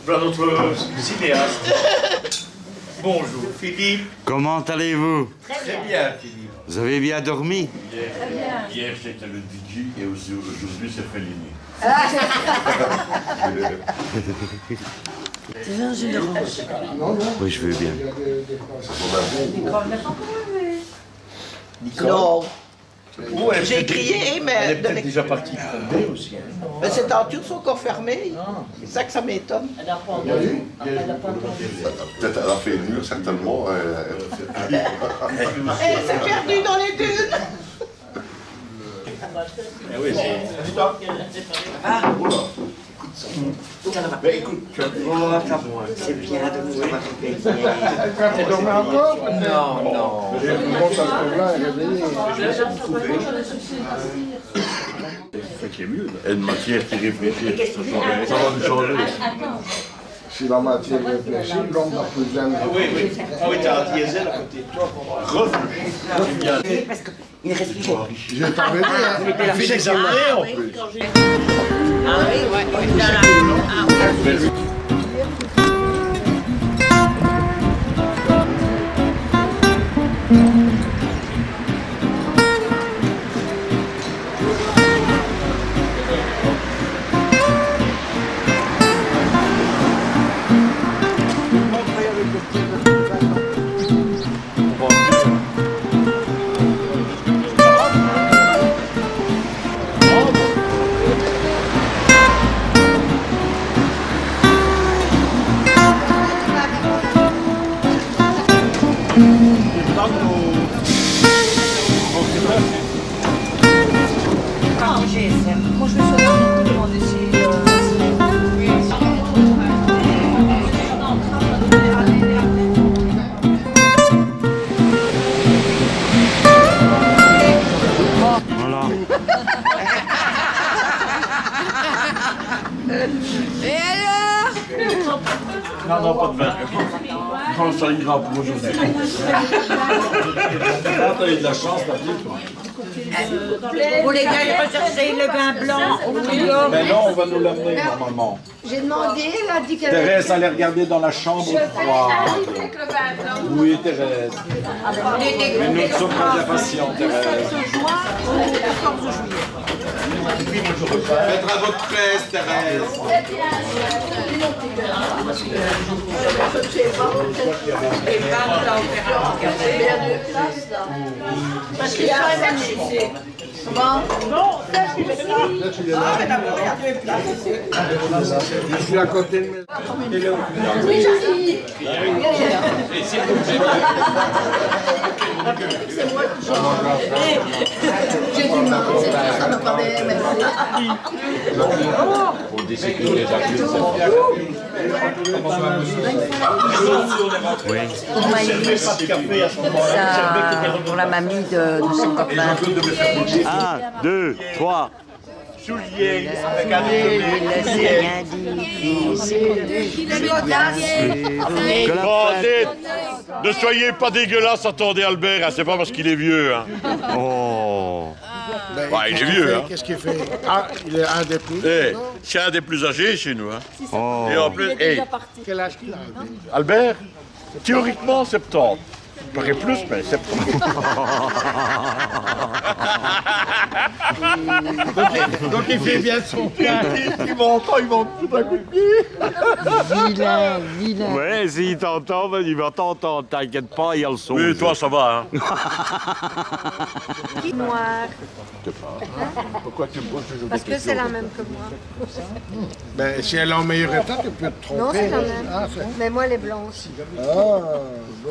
Voilà notre cinéaste. Bonjour Philippe. Comment allez-vous? Très bien Philippe. Vous avez bien dormi? Hier c'était le DJ et aujourd'hui c'est Fellini. Tu veux un jus d'orange? Oui, je veux bien. Nicole. Non. Oh, elle est J'ai peut-être- crié, mais... Elle est peut-être déjà partie promener aussi. Hein. Mais ces tentures sont encore fermées. C'est ça que ça m'étonne. Peut-être elle a fait une mur, certainement. Elle s'est perdue dans les dunes. Eh oui, c'est... Mais écoute, C'est bien de nous avoir payé. Elle dormait encore? Non, non. Bon, ça se trouve-là, elle est réveillée. C'est ça qui est mieux. Là. Une matière qui réfléchit, ça va nous changer. Si la matière réfléchit, l'homme n'a plus jamais. Oui, oui. Ah oui, t'as un diesel à côté de toi. Réfléchis. Parce qu'il réfléchit. Je t'avais dit, hein. Elle fait des armées en plus. Ah oui, ouais. Moi, je me souviens beaucoup demander si... Voilà. Et alors? Non, non, pas de vin. Quand ça ira pour aujourd'hui. T'as eu de la chance, t'as dit, toi. Vous les gars, recherchez le vin blanc au frigo. Mais non, on va nous l'amener normalement. J'ai demandé, elle a dit qu'elle... Thérèse, allez regarder dans la chambre Je fais froide. avec le vin blanc. Oui, Thérèse. Mais nous ne sommes pas impatients, Thérèse. Mettre à votre presse, Thérèse. Parce qu'il y a un ici. Comment? Je suis à côté de mes... Oui, j'arrive. C'est moi qui j'ai du mal, c'est ça, ça m'a pas bien, merci. Pour discipliner les adultes, Oui. Pour Maïlis, pour la mamie de son copain. 1, 2, 3. Souliers, avec Il un laisse rien difficile. Il a l'audace. Que la Bon, fête- dites, ne soyez pas dégueulasse, attendez Albert, hein, c'est pas parce qu'il est vieux. Hein. Oh. Ben, Ouais, il est vieux, hein. Qu'est-ce qu'il fait? Ah, il est un des plus. Eh, c'est un des plus âgés chez nous. Hein. Oh. Et en plus, hey, Quel âge qu'il a? Albert, théoriquement 70. Il paraît plus, mais 70. Donc il fait bien son cas. Il m'entend, il m'en fout un coup de pied. Vilain, vilain. Ouais, s'il t'entend, ben, il va t'entendre. T'inquiète pas, il y a le son. Oui, toi, ça va. Hein. Noir. Pourquoi tu me poses toujours Parce des que questions? c'est la même que moi. Ben, si elle est en meilleur état, tu peux te tromper. Non, c'est la même. Ah, Mais moi, elle est blanche. ah.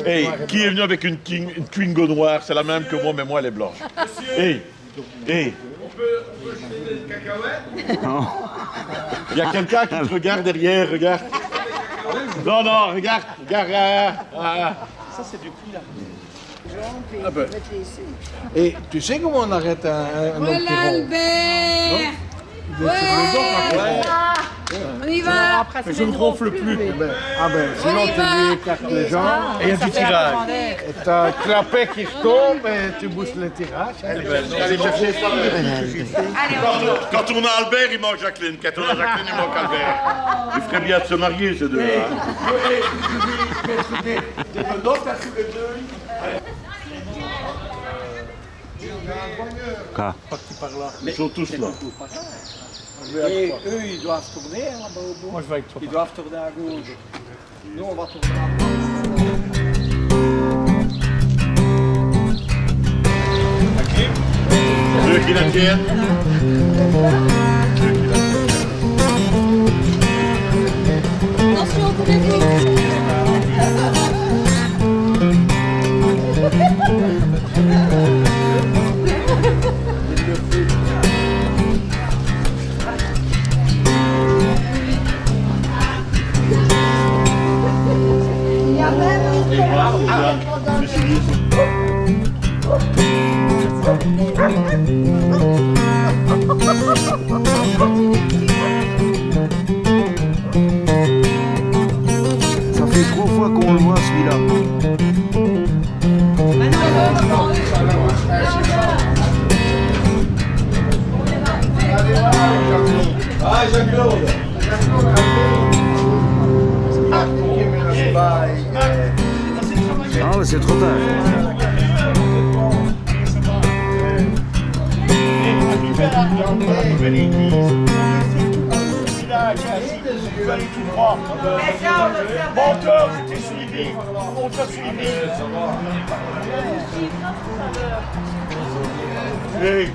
Hey, qui est venu avec une Twingo noire? C'est la même que moi, mais moi, elle est blanche. Hey, hey. On peut jeter des cacahuètes? Il y a quelqu'un qui te regarde derrière, regarde. Non, non, regarde, regarde. Ça, c'est du prix, là. Ah ben. Et tu sais comment on arrête un homme qui Voilà ronfle? Albert. On y va. Mais je ne ronfle plus. Ah ben, sinon tu lui écartes les jambes. Et il y a du tirage. Et t'as un clapet qui retombe et tu boostes le tirage. Allez, chercher ça. Quand on a Albert, il manque Jacqueline. Quand on a Jacqueline, il manque Albert. Il ferait bien de se marier, ces deux-là. Ils sont tous là. Et eux, ils doivent tourner là-bas au bout. Moi, je vais avec toi. Ils doivent tourner à gauche. Nous, on va tourner à droite. Ceux qui la tiennent. Attention, couverture. Ça fait 3 fois qu'on le voit celui-là. Ah, Jean-Claude! Ah, mais c'est trop tard. Mon cœur, je t'ai suivi. On t'a suivi. Hey,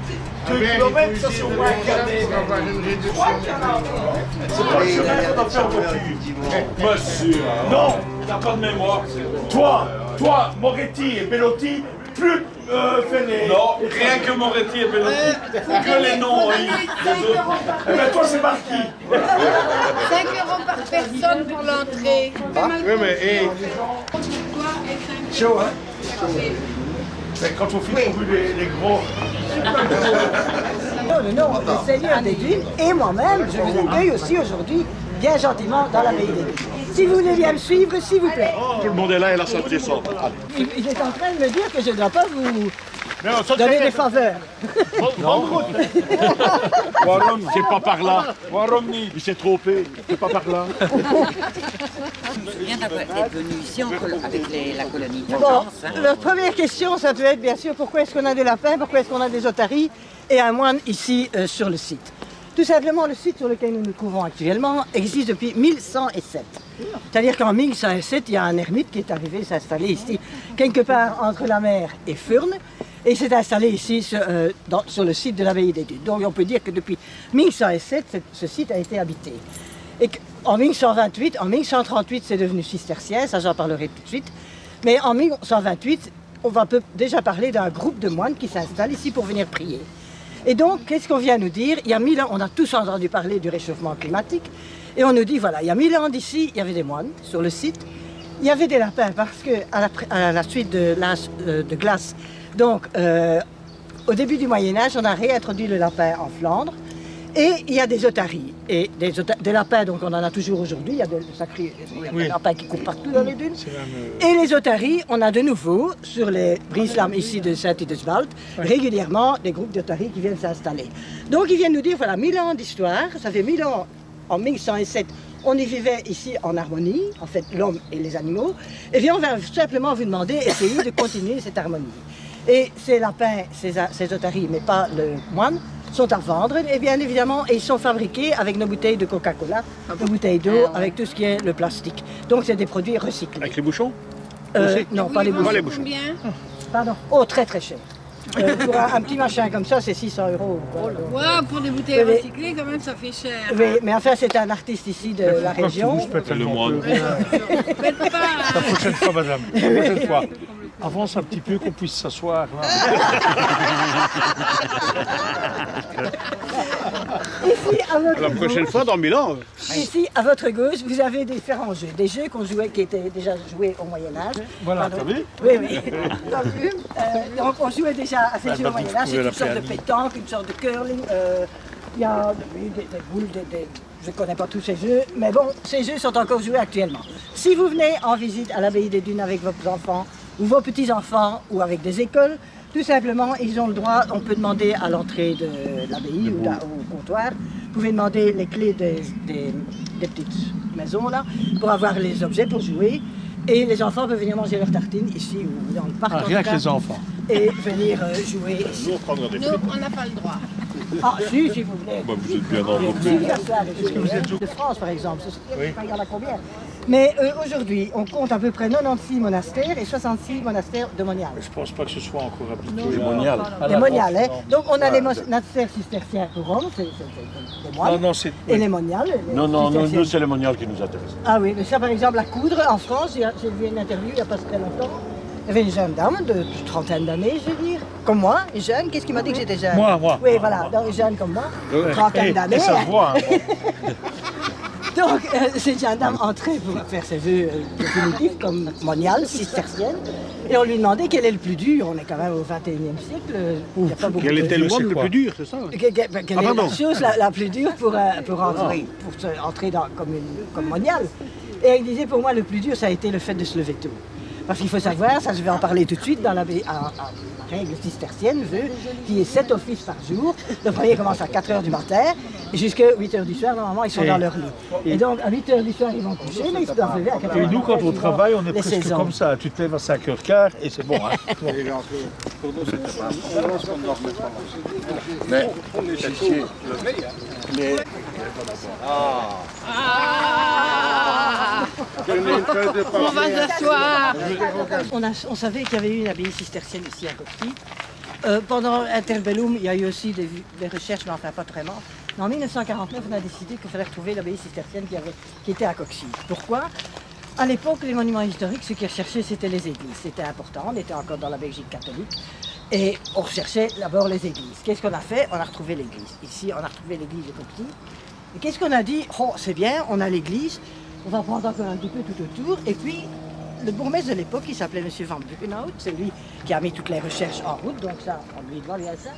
2 kilomètres, ça c'est au moins 4. C'est pas le chemin qu'on doit faire voiture. Monsieur, non, t'as pas de mémoire. Toi, Moretti et Bellotti, plus Fennet. Non, rien que Moretti et Bellotti. Que les noms, oui. Les autres. Eh ben toi, c'est Marquis. 5 € par personne pour l'entrée. Oui, mais hey. Chaud, hein? Mais quand on filme les gros. Non, le Seigneur des Dunes et moi-même, je vous accueille aussi aujourd'hui, bien gentiment, dans l'abbaye des Dunes. Si vous voulez bien me suivre, s'il vous plaît. Tout le monde est là et la salle descend. Il est en train de me dire que je ne dois pas vous donner des faveurs. C'est pas par là. Il s'est trompé. C'est pas par là. Je viens d'être venu ici avec la colonie de Bon, vacances. la première question, ça peut être bien sûr pourquoi est-ce qu'on a des lapins, pourquoi est-ce qu'on a des otaries et un moine ici sur le site. Tout simplement, le site sur lequel nous nous trouvons actuellement existe depuis 1107. C'est-à-dire qu'en 1107, il y a un ermite qui est arrivé s'installer ici, quelque part entre la mer et Furnes, et il s'est installé ici sur le site de l'abbaye des Dunes. Donc on peut dire que depuis 1107, ce site a été habité. Et en 1128, en 1138, c'est devenu cistercien, ça j'en parlerai tout de suite. Mais en 1128, on va déjà parler d'un groupe de moines qui s'installe ici pour venir prier. Et donc, qu'est-ce qu'on vient nous dire? Il y a 1000 ans, on a tous entendu parler du réchauffement climatique, et on nous dit, voilà, il y a 1000 ans d'ici, il y avait des moines sur le site, il y avait des lapins, parce qu'à la suite de l'âge de glace, donc au début du Moyen-Âge, on a réintroduit le lapin en Flandre, et il y a des otaries, et des lapins, donc on en a toujours aujourd'hui, il y a des lapins qui courent partout dans les dunes, et les otaries, on a de nouveau, sur les brises-lames ici de Saint-Idesvald, régulièrement des groupes d'otaries qui viennent s'installer. Donc ils viennent nous dire, voilà, 1000 ans d'histoire, ça fait 1000 ans, en 1107, on y vivait ici en harmonie, en fait l'homme et les animaux, et bien on va simplement vous demander, essayez de continuer cette harmonie. Et ces lapins, ces otaries, mais pas le moine, sont à vendre, et bien évidemment, ils sont fabriqués avec nos bouteilles de Coca-Cola, nos bouteilles d'eau, avec tout ce qui est le plastique. Donc c'est des produits recyclés. Avec les bouchons? Non, pas les bouchons. Combien? Pardon. Oh, très très cher. Pour un petit machin comme ça, c'est 600 €. Ouais, pour des bouteilles recyclées, quand même, ça fait cher. Oui, mais enfin, c'est un artiste ici de la région. Le moine. Faites pas. La prochaine fois, madame. La prochaine fois. Avance un petit peu qu'on puisse s'asseoir. Ici, à votre La prochaine fois dans Milan. Ici, à votre gauche, vous avez différents jeux. Des jeux qu'on jouait, qui étaient déjà joués au Moyen-Âge. Voilà, t'as vu? Oui, oui. Donc, on jouait déjà à ces jeux au Moyen-Âge. C'est une sorte de pétanque, une sorte de curling. Il y a des boules, je ne connais pas tous ces jeux, mais bon, ces jeux sont encore joués actuellement. Si vous venez en visite à l'abbaye des Dunes avec vos enfants, ou vos petits-enfants, ou avec des écoles, tout simplement, ils ont le droit, on peut demander à l'entrée de l'abbaye ou au comptoir, vous pouvez demander les clés des petites maisons là, pour avoir les objets pour jouer. Et les enfants peuvent venir manger leurs tartines ici ou dans le parc. Rien que les enfants. Et venir jouer ici. Nous, on n'a pas le droit. Ah, si vous venez. Bah, vous êtes bien dans vos Est-ce que vous êtes de France, par exemple? Il y en a combien? Mais aujourd'hui, on compte à peu près 96 monastères et 66 monastères de moniales. Je ne pense pas que ce soit encore appliqué. Les moniales. Les moniales, hein. Donc on a les monastères cisterciens pour Rome, c'est les moines. Non, c'est... Et les moniales. Non, nous, c'est les moniales qui nous intéressent. Ah oui, mais ça, par exemple, à Coudre, en France, j'ai vu une interview il n'y a pas très longtemps. Il y avait une jeune dame de trentaine d'années, je veux dire, comme moi, jeune. Qu'est-ce qui m'a dit que j'étais jeune? Moi. Oui, voilà, donc, jeune comme moi, trentaine d'années. Ça se voit, hein. Donc, cette jeune dame entrait pour faire ses vœux définitifs comme moniale, cistercienne. Et on lui demandait quel est le plus dur. On est quand même au XXIe siècle. Il y a pas beaucoup Quel de... était le moine le plus dur, c'est ça? Quelle est la chose la plus dure pour entrer comme moniale? Et elle disait, pour moi, le plus dur, ça a été le fait de se lever tôt. Parce qu'il faut savoir, ça je vais en parler tout de suite, dans la règle cistercienne veut qu'il y ait 7 offices par jour. Le premier commence à 4 h du matin et jusqu'à 8 h du soir, normalement ils sont dans leur lit. Et donc à 8 h du soir ils vont coucher, mais ils se doivent lever à 4 h du matin. Et nous quand on travaille, on est presque comme ça. Tu te lèves à 5h15 et c'est bon. Hein. Pour nous, c'est pas qu'on dort pas. Mais les... On va s'asseoir. On savait qu'il y avait eu une abbaye cistercienne ici à Coxide. Pendant Interbellum, il y a eu aussi des recherches, mais enfin pas vraiment. Mais en 1949, on a décidé qu'il fallait retrouver l'abbaye cistercienne qui était à Coxide. Pourquoi? À l'époque, les monuments historiques, ce qu'ils recherchaient, c'était les églises. C'était important, on était encore dans la Belgique catholique. Et on recherchait d'abord les églises. Qu'est-ce qu'on a fait? On a retrouvé l'église. Ici, on a retrouvé l'église de Coxide. Et qu'est-ce qu'on a dit? Oh, c'est bien, on a l'église. On va prendre encore un petit peu tout autour. Et puis, le bourgmestre de l'époque, il s'appelait M. Van Buchenhout. C'est lui qui a mis toutes les recherches en route. Donc ça, on lui doit bien ça.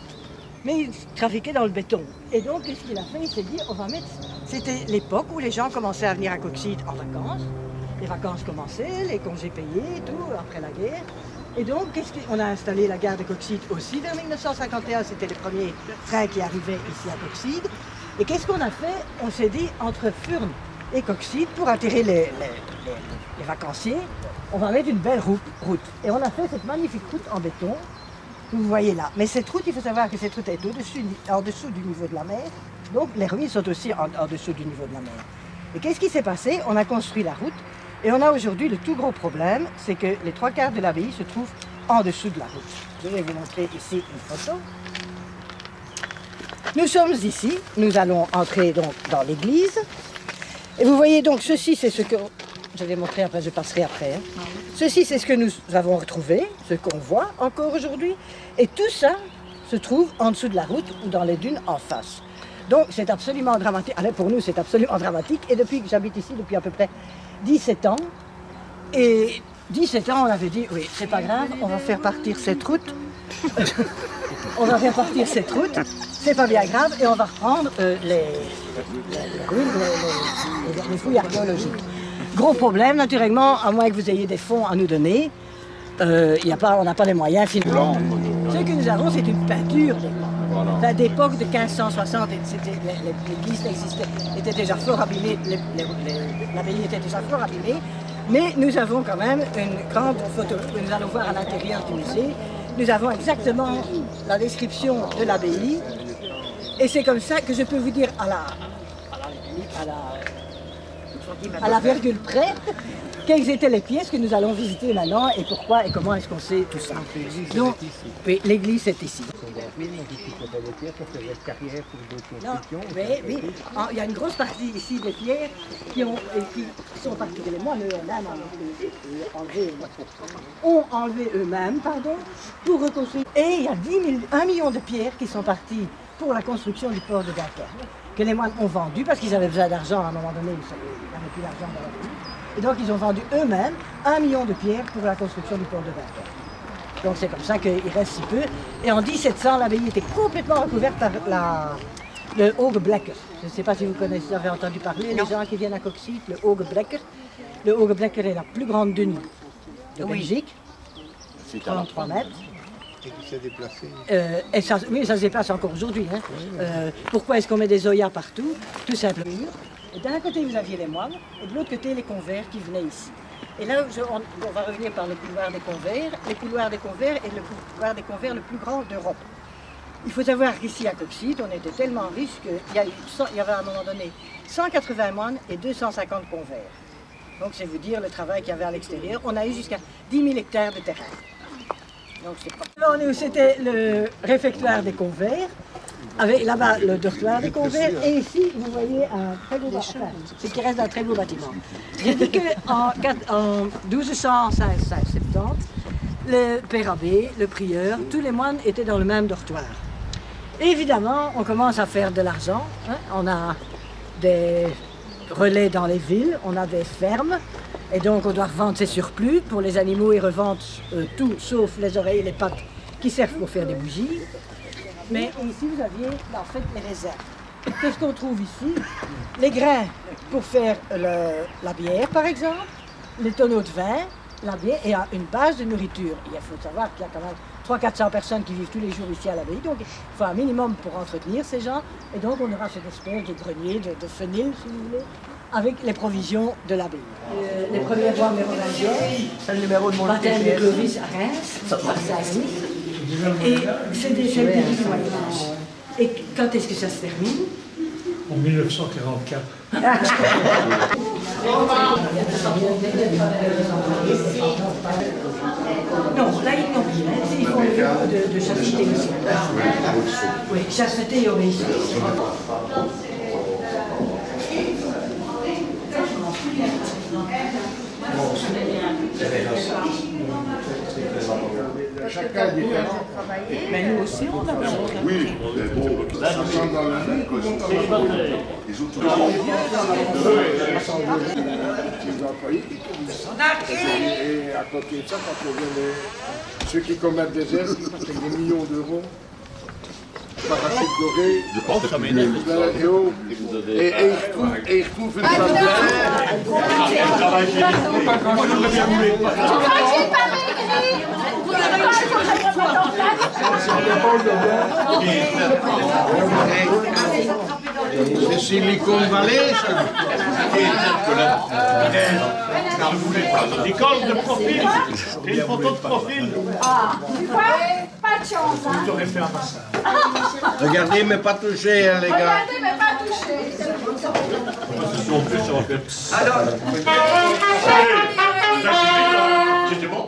Mais il trafiquait dans le béton. Et donc, qu'est-ce qu'il a fait? Il s'est dit, on va mettre... C'était l'époque où les gens commençaient à venir à Coxide en vacances. Les vacances commençaient, les congés payés, tout, après la guerre. Et donc, on a installé la gare de Coxide aussi vers 1951. C'était les premiers trains qui arrivaient ici à Coxide. Et qu'est-ce qu'on a fait? On s'est dit, entre Furnes et Coxide, pour attirer les vacanciers, on va mettre une belle route. Et on a fait cette magnifique route en béton, que vous voyez là. Mais cette route, il faut savoir que cette route est en dessous du niveau de la mer. Donc les ruines sont aussi en dessous du niveau de la mer. Et qu'est-ce qui s'est passé? On a construit la route. Et on a aujourd'hui le tout gros problème, c'est que les 3/4 de l'abbaye se trouvent en dessous de la route. Je vais vous montrer ici une photo. Nous sommes ici, nous allons entrer donc dans l'église. Et vous voyez donc, ceci c'est ce que... Je vais montrer après, je passerai après. Hein. Ceci c'est ce que nous avons retrouvé, ce qu'on voit encore aujourd'hui. Et tout ça se trouve en dessous de la route ou dans les dunes en face. Donc c'est absolument dramatique. Allez, pour nous c'est absolument dramatique. Et depuis que j'habite ici, depuis à peu près 17 ans, et 17 ans on avait dit, oui c'est pas grave, on va faire partir cette route. On va faire partir cette route, c'est pas bien grave, et on va reprendre les fouilles archéologiques. Gros problème, naturellement, à moins que vous ayez des fonds à nous donner, on n'a pas les moyens finalement. Ce que nous avons, c'est une peinture d'époque de 1560, l'église était déjà fort abîmée, l'abbaye était déjà fort abîmée, mais nous avons quand même une grande photo que nous allons voir à l'intérieur du musée. Nous avons exactement la description de l'abbaye, et c'est comme ça que je peux vous dire à la virgule près quelles étaient les pièces que nous allons visiter maintenant et pourquoi et comment est-ce qu'on sait tout ça. Donc, oui, l'église est ici. Non, oui. Il y a une grosse partie ici des pierres qui sont parties. Les moines ont enlevé eux-mêmes, pour reconstruire. Et il y a 1 million de pierres qui sont parties pour la construction du port de Dunkerque, que les moines ont vendu parce qu'ils avaient besoin d'argent à un moment donné, ils n'avaient plus d'argent dans leur vie. Et donc ils ont vendu eux-mêmes 1 million de pierres pour la construction du port de Dunkerque. Donc c'est comme ça qu'il reste si peu. Et en 1700, l'abbaye était complètement recouverte par le Hoogeblekker. Je ne sais pas si vous connaissez, vous avez entendu parler, les gens qui viennent à Coxyde, le Hoogeblekker. Le Hoogeblekker est la plus grande dune de Belgique, 33 mètres. Et qui s'est déplacé. Oui, ça se déplace encore aujourd'hui. Hein. Pourquoi est-ce qu'on met des zoyas partout? Tout simplement. D'un côté, vous aviez les moines, et de l'autre côté, les convers qui venaient ici. Et là, on va revenir par le couloir des convers. Le couloir des convers est le couloir des convers le plus grand d'Europe. Il faut savoir qu'ici à Coxyde, on était tellement riches qu'il y avait à un moment donné 180 moines et 250 convers. Donc c'est vous dire le travail qu'il y avait à l'extérieur. On a eu jusqu'à 10 000 hectares de terrain. Donc c'est pas... C'était le réfectoire des convers, avec là-bas le dortoir des convers, et ici vous voyez un très beau bâtiment, ce qui reste d'un très beau bâtiment. J'ai dit qu'en 1270, le père abbé, le prieur, tous les moines étaient dans le même dortoir. Et évidemment, on commence à faire de l'argent, hein. On a des relais dans les villes, on a des fermes, et donc on doit revendre ses surplus. Pour les animaux, ils revendent tout, sauf les oreilles et les pattes qui servent pour faire des bougies. Mais ici, vous aviez en fait les réserves. Qu'est-ce qu'on trouve ici? Les grains pour faire la bière, par exemple, les tonneaux de vin, la bière, et une base de nourriture. Il faut savoir qu'il y a quand même 300-400 personnes qui vivent tous les jours ici à l'abbaye, donc il faut un minimum pour entretenir ces gens, et donc on aura cette espèce de grenier, de fenil, si vous voulez, avec les provisions de l'abbaye. Les premiers rois mérovingiens, c'est le numéro de mon baptême de Clovis à Reims, par Saint-Louis, et c'est des chefs du Moyen-Âge. Et quand est-ce que ça se termine? En 1944. Non, là ils n'ont plus. Ils font le bureau de chasteté aussi. Oui, chasteté et obéissance. Chacun est différent. Mais nous aussi, on a besoin. Oui, mais bon, ça sent dans la nuit, quoi. Les autres employés qui commettent ça. Et à côté de ça, quand on vient ceux qui commettent des aides, qui passent avec des millions d'euros, parachute doré, et ils retrouvent une femme C'est Silicon Valley, ça. L'école de profil. Une photo de profil. Ah, tu vois, pas de chance, hein. Vous aurez fait un massage. Regardez, mais pas touché, hein, les gars. Regardez, mais pas touché. Alors, c'était bon.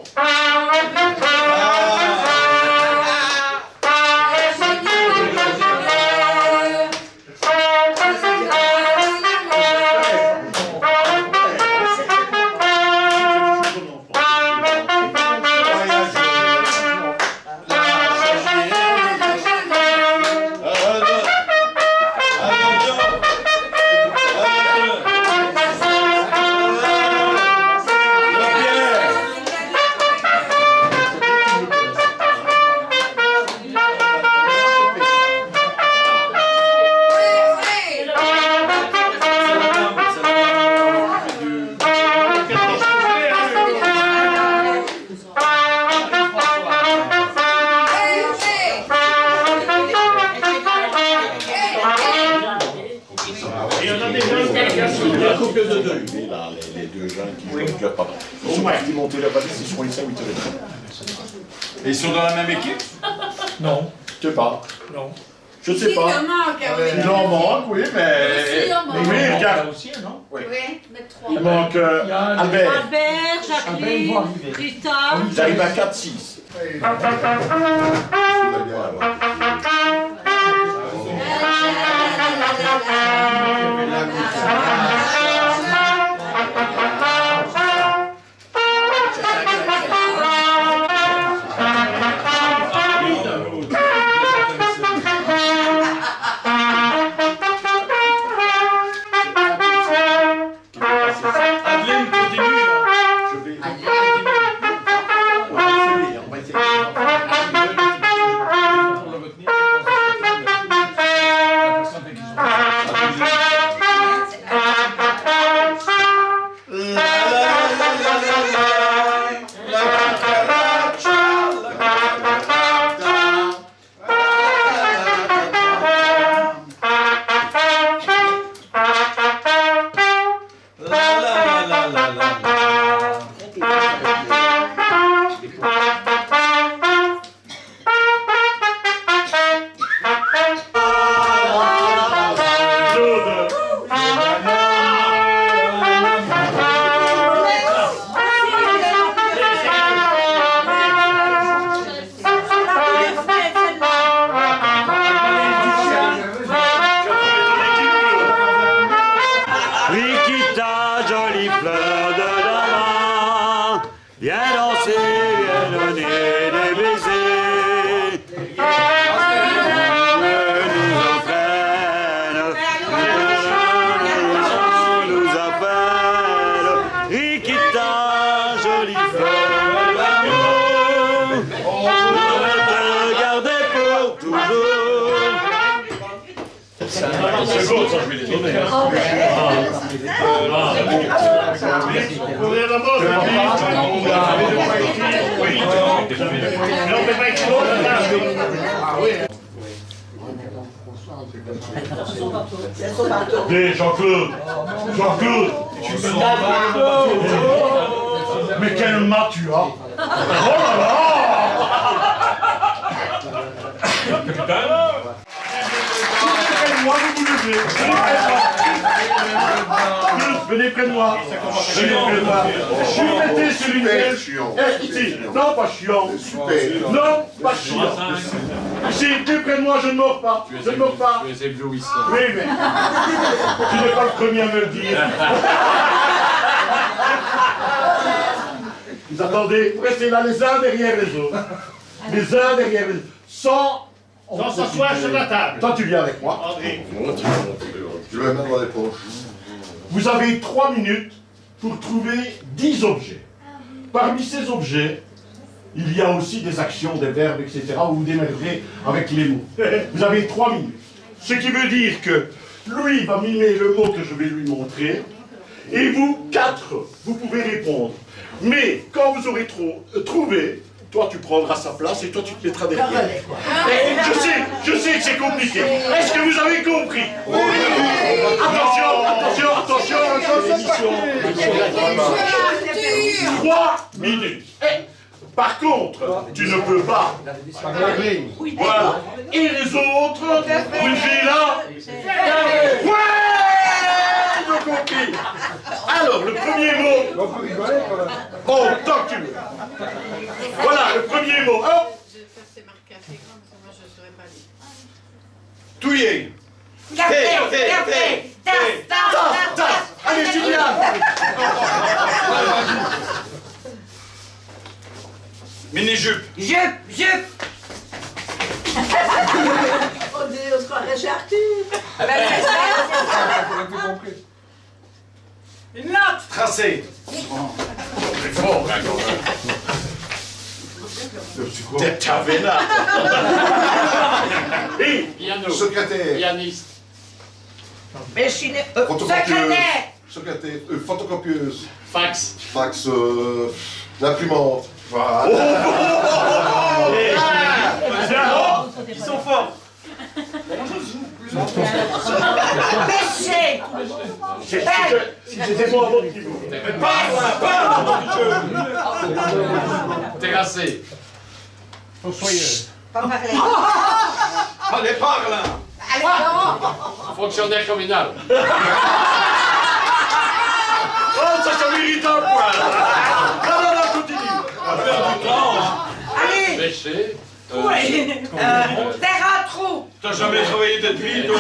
Et ils sont dans la même équipe? Non. Je sais pas. Non. Je sais pas. Il en manque, oui, mais... Oui, regarde. Oui, mais 3. Il manque Albert. Albert, Jacqueline, Rita. J'arrive à 4-6. Adeline, continue là. On va essayer. Rikita, jolie fleur de l'amant, viens danser, viens donner des baisers. Nous entraîne, nous appelle. Rikita, jolie fleur de l'amour, je vais te garder pour toujours. C'est beau, ça, je vais les donner. Jean-Claude, Jean-Claude, mais quelle main tu as! Oh là là! Moi, vous vous levez. Venez près de moi. Venez près de moi. Je mettez sur une aile. Ici. Non, pas chiant. Non, pas chiant. Ici, plus près de moi, je ne mords pas. Je ne mords pas. Tu es éblouissant. Oui, mais tu n'es pas le premier à me le dire. Vous attendez, vous restez là les uns derrière les autres. Les uns derrière les autres. Sans s'asseoir sur la table. Toi, tu viens avec moi. André. Je vais la mettre dans les poches. Vous avez 3 minutes pour trouver 10 objets. Parmi ces objets, il y a aussi des actions, des verbes, etc. où vous démerderez avec les mots. Vous avez 3 minutes. Ce qui veut dire que lui va mimer le mot que je vais lui montrer. Et vous, 4, vous pouvez répondre. Mais quand vous aurez trouvé, toi tu prendras sa place et toi tu te mettras derrière. Je sais que c'est compliqué. Est-ce que vous avez compris? Oui. Attention. 3 minutes. Par contre, tu ne peux pas. Voilà. Et les autres, vous levez là. Ouais, j'ai compris. Alors, le premier mot. Oh, tant que tu veux. Voilà, le premier mot. Hop. Touiller. Café. Tasse. Allez, Julien. Mini-jupe. Jupe. On se croirait chez Arthur. Une note. Tracé. C'est fort, là, quand même. T'es vénard. Piano. Secrétaire. Pianiste. Secrétaire. Photocopieuse. Fax. L'imprimante. Voilà. Ils sont forts. Pêcher. Si c'était moi avant qui vous. Terrassé. Fossoyeuse. Pas parler. Allez, parle. Allez, non. Fonctionnaire communal. Oh, ça mérite un point. Non, continue. On va faire du temps. Allez. Pêcher. Terre à trou. T'as jamais travaillé depuis, toi?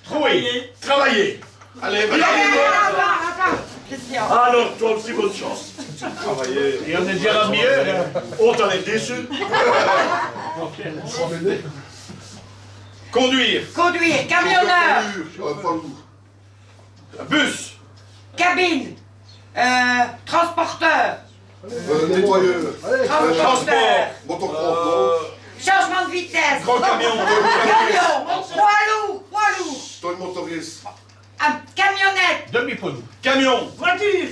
Travailler. Travailler. Allez, vas-y. Alors, toi aussi, bonne chance. Travailler. Et on est déjà mieux. Oh, t'en es déçu. Conduire. Conduire. Camionneur. Bus. Cabine. Transporteur. Nettoyeur. Transport. Motocross. Changement de vitesse. Grand camion. Camion. Poids lourd. Toi, le motoriste. Camionnette. Demi-poids. Camion. Voiture.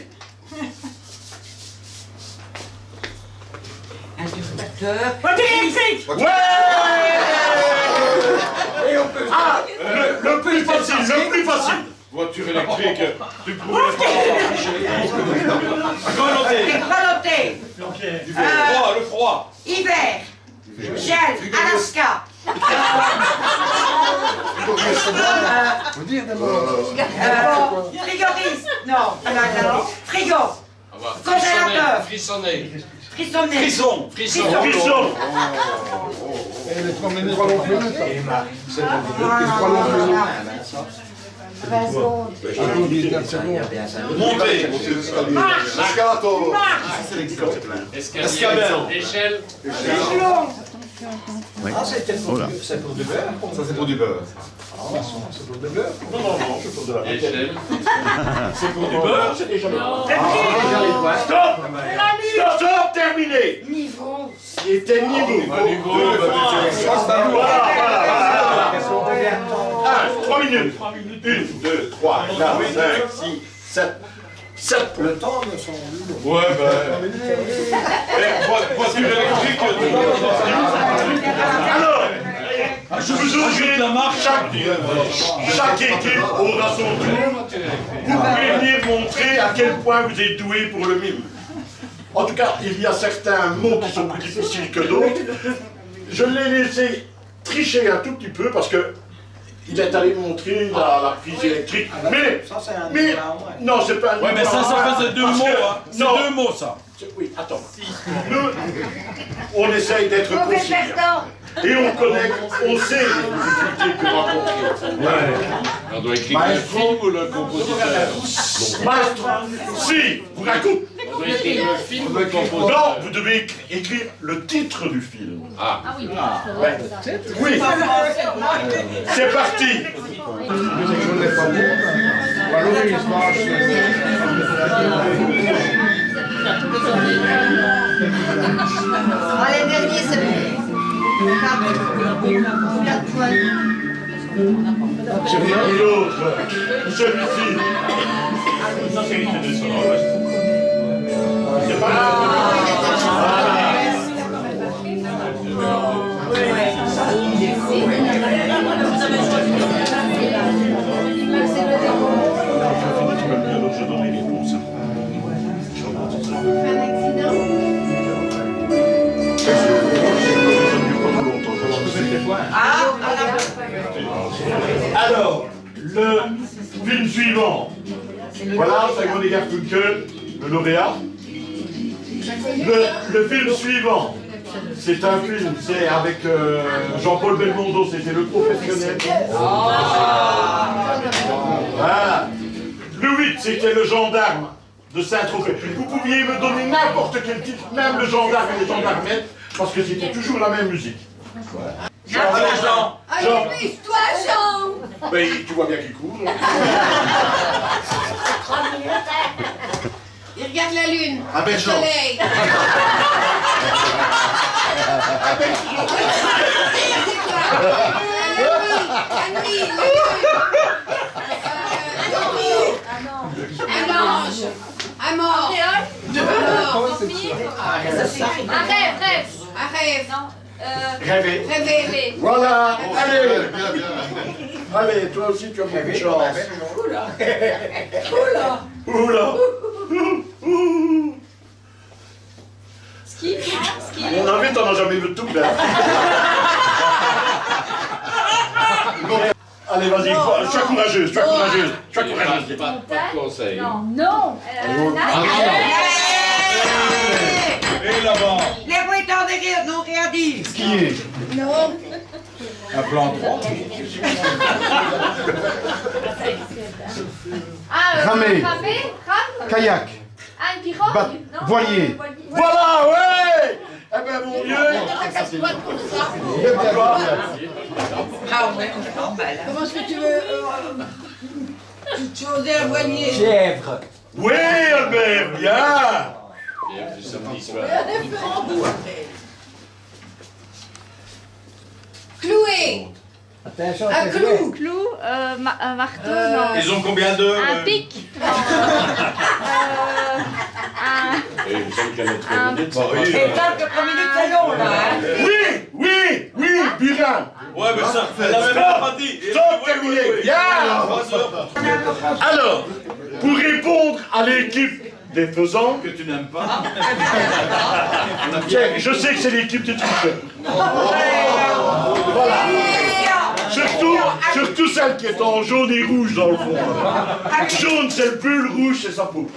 Interrupteur. Voiture électrique. Ouais. Ah, le plus facile. Voiture électrique. Tu pourrais pas. Grelotté. Le froid. Hiver. Gel. Alaska. Frigoriste. Non. Frigo. Congélateur. Frissonner. Frissonner. Frisson. Et les 3 minutes. 3 longues minutes. C'est bon. Les 3 longues minutes. 20 secondes. Monter. Escalator. Escalier. Échelle. Ah, c'est pour du beurre. Ça, c'est pour du beurre. C'est pour du beurre. Non, c'est pour de la Échelle. C'est pour du beurre, c'est déjà Stop, terminé. Niveau. C'était niveau. 3 minutes. 1, 2, 3, 4, 5, 6, 7. 7 Le temps de son Ouais, voiture électrique. Alors, je vous ouvre la marche. Chaque équipe aura son tour. Vous pouvez venir montrer à quel point vous êtes doué pour le mime. En tout cas, il y a certains mots qui sont plus difficiles que d'autres. Je l'ai laissé tricher un tout petit peu parce que il est allé montrer la prise électrique. Mais non, c'est pas un Ouais, mais ça faisait 2 mots. Hein. C'est 2 mots, ça. Oui, attends. Nous, on essaye d'être conciliant. Et on connaît, on sait les difficultés que vous rencontrez. On doit écrire le film ou le compositeur? Maestro, si, vous racontez. On doit écrire le film ou le compositeur? Non, vous devez écrire le titre du film. Ah oui. Oui. C'est parti. Je n'ai pas bon. Valorise, marche. Allez, dernier, c'est bon. 4 points. Et l'autre, celui-ci. C'est pas je donne les réponses. Alors, le film suivant. Voilà, Simon et Garfunkel, le lauréat. Le film suivant, c'est un film, c'est avec Jean-Paul Belmondo, c'était Le Professionnel. Voilà. Le 8, c'était Le Gendarme de Saint-Tropez. Vous pouviez me donner n'importe quel titre, même Le Gendarme et les Gendarmettes, parce que c'était toujours la même musique. Jean. Allez, pousse-toi, Jean. Ben, tu vois bien qu'il court. Il regarde la lune. Ah ben, le Jean. soleil. La nuit. Un ange. Un mort. Un rêve. Un rêve. Rêver. Rêver. Voilà, allez. Bien, bien. Allez, toi aussi tu as beaucoup de chance. Oula. Oula. Ski. Mon avis, t'en as jamais vu de tout, là. Allez, vas-y, sois courageuse, sois courageuse, sois courageuse. Pas de conseil. Non, non. Et là-bas. Les bruitants de rire n'ont rien dit. Skier. Non. Un plan 3. Ramer. Kayak. Un pirogue. Non. Voilier. Voilà, ouais. Eh ben, mon Dieu. Ah ouais, on est normal. Comment est-ce que tu veux tu osais un voilier? Chèvre. Oui, Albert, bien. Et du samedi soir. Cloué. Attention, Un clou. Clou, un marteau, non. Ils ont combien de... Un pic. Non. Et il me semble qu'il y en a 3 minutes. Bah oui. Et tant que 3 minutes c'est long là, hein. Oui, Burin. Ouais, mais ça, elle l'avait pas dit. Stop, terminé. Bien. Alors, pour répondre à l'équipe des faisans, Que tu n'aimes pas. tiens, je sais que c'est l'équipe des tricheurs. Voilà. Surtout celle qui est en jaune et rouge dans le fond. Jaune c'est le pull, rouge c'est sa peau.